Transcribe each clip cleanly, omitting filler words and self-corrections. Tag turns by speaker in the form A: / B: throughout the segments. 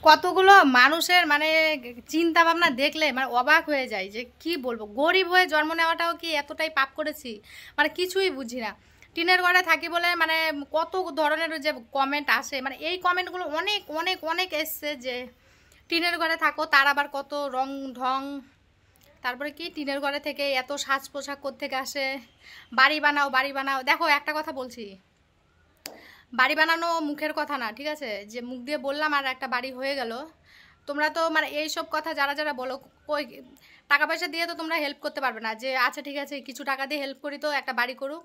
A: কতগুলো মানুষের মানে চিন্তা ভাবনা দেখলে মানে অবাক হয়ে যায় যে কি বলবো, গরিব হয়ে জন্ম নেওয়াটাও কি এতটাই পাপ করেছি, মানে কিছুই বুঝি না। টিনের ঘরে থাকি বলে মানে কত ধরনের যে কমেন্ট আসে, মানে এই কমেন্টগুলো অনেক অনেক অনেক এসছে যে টিনের ঘরে থাকো তার আবার কত রং ঢং, তারপরে কি টিনের ঘরে থেকে এত সাজ পোশাক কোত্থেকে আসে, বাড়ি বানাও বাড়ি বানাও। দেখো একটা কথা বলছি, বাড়ি বানানো মুখের কথা না, ঠিক আছে, যে মুখ দিয়ে বললাম আর একটা বাড়ি হয়ে গেল। তোমরা তো মানে এইসব কথা যারা যারা বলো, কই টাকা পয়সা দিয়ে তো তোমরা হেল্প করতে পারবে না যে আচ্ছা ঠিক আছে কিছু টাকা দিয়ে হেল্প করি তো একটা বাড়ি করুক।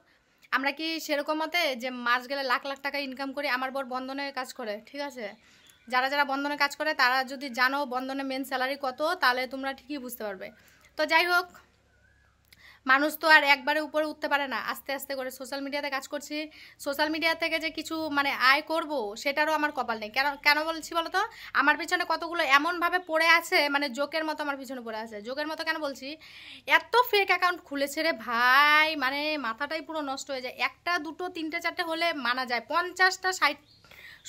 A: আমরা কি সেরকম মতে যে মাস গেলে লাখ লাখ টাকা ইনকাম করি? আমার বর বন্ধনে কাজ করে, ঠিক আছে, যারা যারা বন্ধনে কাজ করে তারা যদি জানো বন্ধনে মেন স্যালারি কত, তাহলে তোমরা ঠিকই বুঝতে পারবে। তো যাই হোক, মানুষ তো আর একবারে উপরে উঠতে পারে না, আস্তে আস্তে করে সোশ্যাল মিডিয়াতে কাজ করছি। সোশ্যাল মিডিয়া থেকে যে কিছু মানে আয় করব সেটারও আমার কপাল নেই। কেন কেন বলছি বলো তো? আমার পিছনে কতগুলো এমনভাবে পড়ে আছে, মানে জোকের মতো আমার পিছনে পড়ে আছে। জোকের মতো কেন বলছি, এত ফেক অ্যাকাউন্ট খুলেছে রে ভাই, মানে মাথাটাই পুরো নষ্ট হয়ে যায়। একটা দুটো তিনটে চারটে হলে মানা যায়, 50টা 60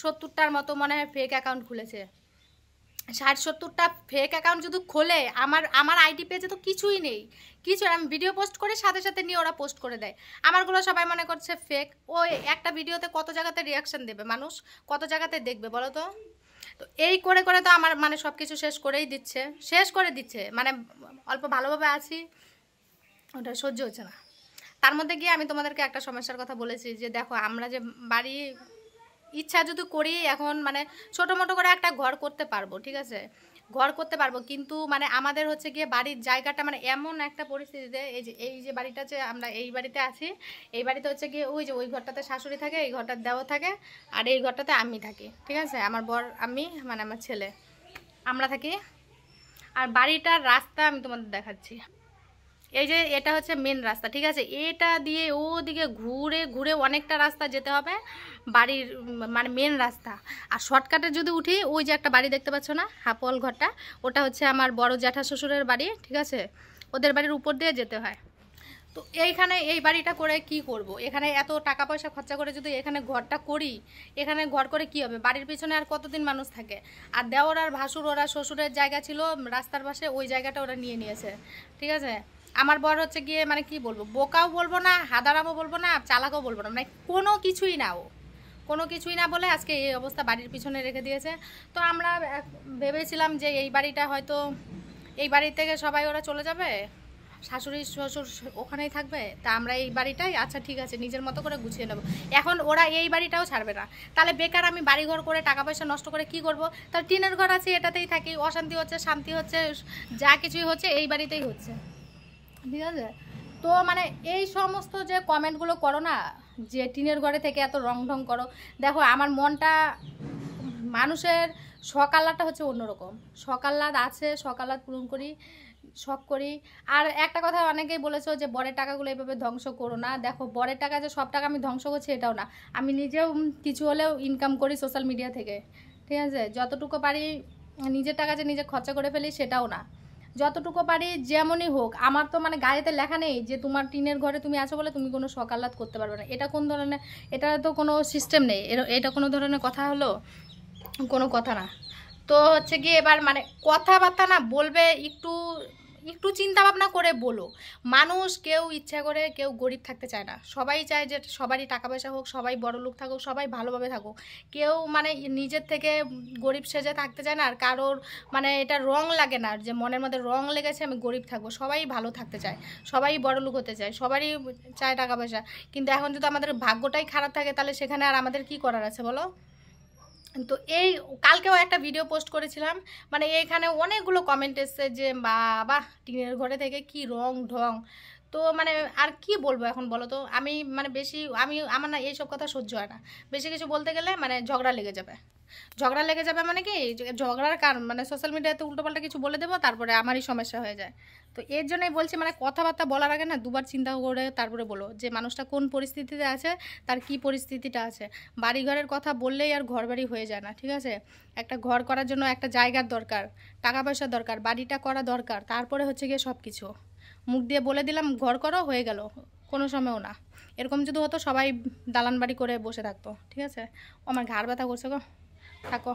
A: 70টার মতো মনে হয় ফেক অ্যাকাউন্ট খুলেছে। 60 70টা ফেক অ্যাকাউন্ট যদি খোলে, আমার আমার আইডি পেজে তো কিছুই নেই, কিছু আমি ভিডিও পোস্ট করে সাথে সাথে নিয়ে ওরা পোস্ট করে দেয়। আমারগুলো সবাই মনে করছে ফেক। ওই একটা ভিডিওতে কত জায়গাতে রিয়াকশান দেবে মানুষ, কত জায়গাতে দেখবে বলো তো? তো এই করে করে তো আমার মানে সব কিছু শেষ করেই দিচ্ছে, শেষ করে দিচ্ছে। মানে অল্প ভালোভাবে আছি, ওটা সহ্য হচ্ছে না। তার মধ্যে গিয়ে আমি তোমাদেরকে একটা সমস্যার কথা বলেছি যে দেখো আমরা যে বাড়ি ইচ্ছা যদি করি এখন মানে ছোটো মোটো করে একটা ঘর করতে পারবো, ঠিক আছে, ঘর করতে পারবো, কিন্তু মানে আমাদের হচ্ছে গিয়ে বাড়ির জায়গাটা মানে এমন একটা পরিস্থিতিতে, এই যে বাড়িটা যে আমরা এই বাড়িতে আছি, এই বাড়িতে হচ্ছে গিয়ে ওই যে ওই ঘরটাতে শাশুড়ি থাকে, এই ঘরটার দেওয়া থাকে, আর এই ঘরটাতে আমি থাকি, ঠিক আছে, আমার বর আমি মানে আমার ছেলে আমরা থাকি। আর বাড়িটার রাস্তা আমি তোমাদের দেখাচ্ছি, এই যে এটা হচ্ছে মেন রাস্তা, ঠিক আছে, এটা দিয়ে ওদিকে ঘুরে ঘুরে অনেকটা রাস্তা যেতে হবে বাড়ির মানে মেন রাস্তা। আর শর্টকাটে যদি উঠি, ওই যে একটা বাড়ি দেখতে পাচ্ছ না হাপল ঘরটা, ওটা হচ্ছে আমার বড় জ্যাঠা শ্বশুরের বাড়ি, ঠিক আছে, ওদের বাড়ির উপর দিয়ে যেতে হয়। তো এইখানে এই বাড়িটা করে কি করব? এখানে এত টাকা পয়সা খরচা করে যদি এখানে ঘরটা করি, এখানে ঘর করে কি হবে? বাড়ির পিছনে আর কতদিন মানুষ থাকে? আর দেওর আর ভাসুর ওরা শ্বশুরের জায়গা ছিল রাস্তার পাশে, ওই জায়গাটা ওরা নিয়ে নিয়েছে, ঠিক আছে। আমার বর হচ্ছে গিয়ে মানে কি বলবো, বোকাও বলবো না, হাদারামও বলবো না, চালাকও বলবো না, মানে কোনো কিছুই না, ও কোনো কিছুই না বলে আজকে এই অবস্থা বাড়ির পিছনে রেখে দিয়েছে। তো আমরা ভেবেছিলাম যে এই বাড়িটা হয়তো, এই বাড়ি থেকে সবাই ওরা চলে যাবে, শাশুড়ি শ্বশুর ওখানেই থাকবে, তা আমরা এই বাড়িটাই আচ্ছা ঠিক আছে নিজের মতো করে গুছিয়ে নেবো। এখন ওরা এই বাড়িটাও ছাড়বে না, তাহলে বেকার আমি বাড়িঘর করে টাকা পয়সা নষ্ট করে কি করব? তাহলে টিনের ঘর আছে এটাতেই থাকি, অশান্তি হচ্ছে শান্তি হচ্ছে, যা কিছুই হচ্ছে এই বাড়িতেই হচ্ছে, ঠিক আছে। তো মানে এই সমস্ত যে কমেন্টগুলো করো না, যে টিনের ঘরে থেকে এত রং ঢং করো, দেখো আমার মনটা, মানুষের শখ আহ্লাদটা হচ্ছে অন্যরকম, শখ আহ্লাদ আছে, শখ আহ্লাদ পূরণ করি, শখ করি। আর একটা কথা অনেকেই বলেছো যে বরের টাকাগুলো এইভাবে ধ্বংস করো না, দেখো বরের টাকা যে সব টাকা আমি ধ্বংস করছি এটাও না, আমি নিজেও কিছু হলেও ইনকাম করি সোশ্যাল মিডিয়া থেকে, ঠিক আছে, যতটুকু পারি নিজের টাকা যে নিজে খরচা করে ফেলি সেটাও না, যতটুকু পারি যেমনই হোক। আমার তো মানে গাড়িতে লেখা নেই যে তোমার টিনের ঘরে তুমি আছো বলে তুমি কোনো শখ আহ্লাদ করতে পারবে না, এটা কোন ধরনের, এটা তো কোনো সিস্টেম নেই, এটা কোনো ধরনের কথা হলো? কোনো কথা না। তো হচ্ছে গিয়ে এবার মানে কথাবার্তা না বলবে একটু, একটু চিন্তা ভাবনা করে বলো। মানুষ কেউ ইচ্ছা করে কেউ গরিব থাকতে চায় না, সবাই চায় যে সবারই টাকা পয়সা হোক, সবাই বড়লোক থাকুক, সবাই ভালোভাবে থাকুক, কেউ মানে নিজের থেকে গরিব সেজে থাকতে চায় না। আর কারোর মানে এটা রং লাগে না যে মনের মধ্যে রং লেগেছে আমি গরিব থাকবো, সবাই ভালো থাকতে চায়, সবাই বড়লোক হতে চায়, সবারই চায় টাকা পয়সা। কিন্তু এখন যদি আমাদের ভাগ্যটাই খারাপ থাকে তাহলে সেখানে আর আমাদের কি করার আছে বলো? তো এই কালকেও একটা ভিডিও পোস্ট করেছিলাম, মানে এইখানে অনেকগুলো কমেন্ট এসছে যে বাবা টিনের ঘরে থেকে কি রং ঢং। তো মানে আর কি বলবো এখন বলো তো? আমি মানে বেশি আমার না এইসব কথা সহ্য হয় না, বেশি কিছু বলতে গেলে মানে ঝগড়া লেগে যাবে, ঝগড়া লেগে যাবে মানে কি ঝগড়ার কারণ মানে সোশ্যাল মিডিয়াতে উল্টোপাল্টা কিছু বলে দেবো, তারপরে আমারই সমস্যা হয়ে যায়। তো এর জন্যই বলছি মানে কথাবার্তা বলার আগে না দুবার চিন্তা করে তারপরে বলো যে মানুষটা কোন পরিস্থিতিতে আছে, তার কি পরিস্থিতিটা আছে। বাড়ি ঘরের কথা বললেই আর ঘর বাড়ি হয়ে যায় না, ঠিক আছে, একটা ঘর করার জন্য একটা জায়গার দরকার, টাকা পয়সার দরকার, বাড়িটা করা দরকার, তারপরে হচ্ছে গিয়ে সব কিছু। মুখ দিয়ে বলে দিলাম ঘর করো হয়ে গেল, কোনো সময়ও না। এরকম যদি হতো সবাই দালান বাড়ি করে বসে থাকতো, ঠিক আছে। আমার ঘাড় ব্যথা করছে গো, থাকো।